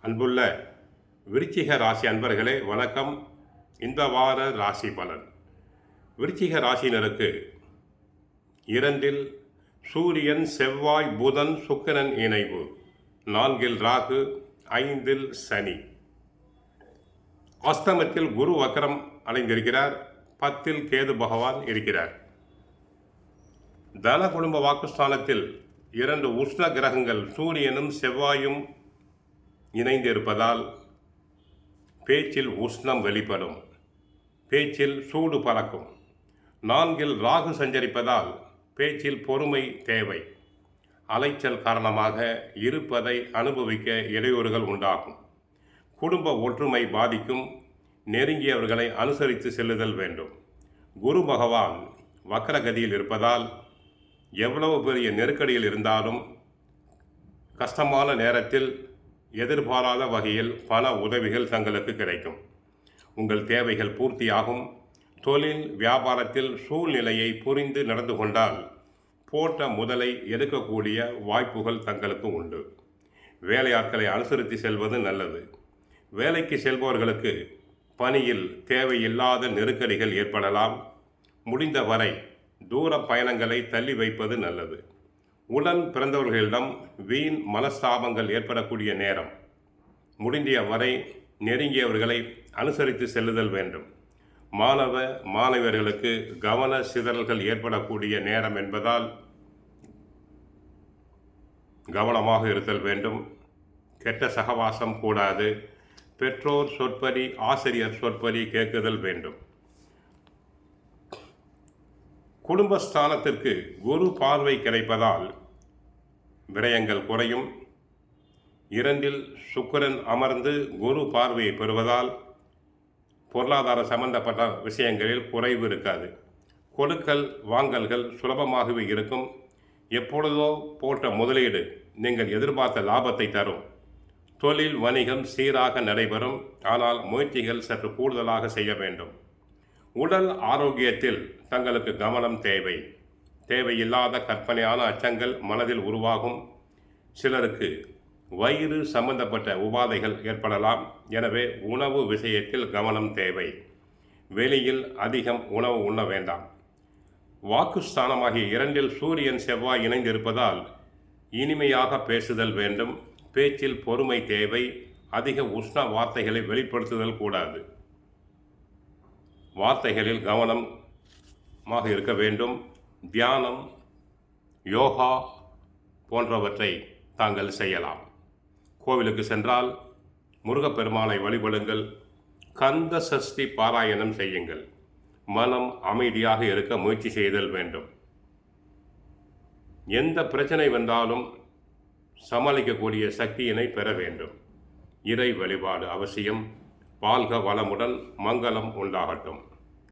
அன்புள்ள விருச்சிக ராசி அன்பர்களே வணக்கம். இந்த வார ராசி பலன். விருச்சிக ராசினருக்கு 2 சூரியன், செவ்வாய், புதன், சுக்கிரன் இணைவு, 4 ராகு, 5 சனி, அஸ்தமத்தில் குரு வக்கரம் அடைந்திருக்கிறார். 10 கேது பகவான் இருக்கிறார். தன குடும்ப வாக்குஸ்தானத்தில் 2 உஷ்ண கிரகங்கள் சூரியனும் செவ்வாயும் இணைந்து இருப்பதால் பேச்சில் உஷ்ணம் வெளிப்படும், பேச்சில் சூடு பறக்கும். 4 ராகு சஞ்சரிப்பதால் பேச்சில் பொறுமை தேவை. அலைச்சல் காரணமாக இருப்பதை அனுபவிக்க இடையூறுகள் உண்டாகும். குடும்ப ஒற்றுமை பாதிக்கும். நெருங்கியவர்களை அனுசரித்து செல்லுதல் வேண்டும். குரு பகவான் வக்கரகதியில் இருப்பதால் எவ்வளவு பெரிய நெருக்கடியில் இருந்தாலும் கஷ்டமான நேரத்தில் எதிர்பாராத வகையில் பண உதவிகள் தங்களுக்கு கிடைக்கும். உங்கள் தேவைகள் பூர்த்தியாகும். தொழில் வியாபாரத்தில் சூழ்நிலையை புரிந்து நடந்து கொண்டால் போட்ட முதலை எடுக்கக்கூடிய வாய்ப்புகள் தங்களுக்கு உண்டு. வேலையாட்களை அனுசரித்து செல்வது நல்லது. வேலைக்கு செல்பவர்களுக்கு பணியில் தேவையில்லாத நெருக்கடிகள் ஏற்படலாம். முடிந்தவரை தூர பயணங்களை தள்ளி வைப்பது நல்லது. உடன் பிறந்தவர்களிடம் வீண் மனஸ்தாபங்கள் ஏற்படக்கூடிய நேரம். முடிந்த வரை நெருங்கியவர்களை அனுசரித்து செல்லுதல் வேண்டும். மாணவ மாணவியர்களுக்கு கவன சிதறல்கள் ஏற்படக்கூடிய நேரம் என்பதால் கவனமாக இருத்தல் வேண்டும். கெட்ட சகவாசம் கூடாது. பெற்றோர் சொற்படி, ஆசிரியர் சொற்படி கேட்குதல் வேண்டும். குடும்பஸ்தானத்திற்கு குரு பார்வை கிடைப்பதால் விரயங்கள் குறையும். 2 சுக்கிரன் அமர்ந்து குரு பார்வையை பெறுவதால் பொருளாதார சம்பந்தப்பட்ட விஷயங்களில் குறைவு இருக்காது. கொடுக்கல் வாங்கல்கள் சுலபமாகவே இருக்கும். எப்பொழுதோ போட்ட முதலீடு நீங்கள் எதிர்பார்த்த லாபத்தை தரும். தொழில் வணிகம் சீராக நடைபெறும். ஆனால் முயற்சிகள் சற்று கூடுதலாக செய்ய வேண்டும். உடல் ஆரோக்கியத்தில் தங்களுக்கு கவனம் தேவை. தேவையில்லாத கற்பனையான அச்சங்கள் மனதில் உருவாகும். சிலருக்கு வயிறு சம்பந்தப்பட்ட உபாதைகள் ஏற்படலாம். எனவே உணவு விஷயத்தில் கவனம் தேவை. வெளியில் அதிகம் உணவு உண்ண வேண்டாம். வாக்குஸ்தானமாகிய 2 சூரியன் செவ்வாய் இணைந்திருப்பதால் இனிமையாக பேசுதல் வேண்டும். பேச்சில் பொறுமை தேவை. அதிக உஷ்ண வார்த்தைகளை வெளிப்படுத்துதல் கூடாது. வார்த்தைகளில் கவனமாக இருக்க வேண்டும். தியானம், யோகா போன்றவற்றை தாங்கள் செய்யலாம். கோவிலுக்கு சென்றால் முருகப்பெருமானை வழிபடுங்கள். கந்த சஷ்டி பாராயணம் செய்யுங்கள். மனம் அமைதியாக இருக்க முயற்சி செய்தல் வேண்டும். எந்த பிரச்சனை வந்தாலும் சமாளிக்கக்கூடிய சக்தியினை பெற வேண்டும். இறை வழிபாடு அவசியம். வாழ்க வளமுடன். மங்களம் உண்டாகட்டும்.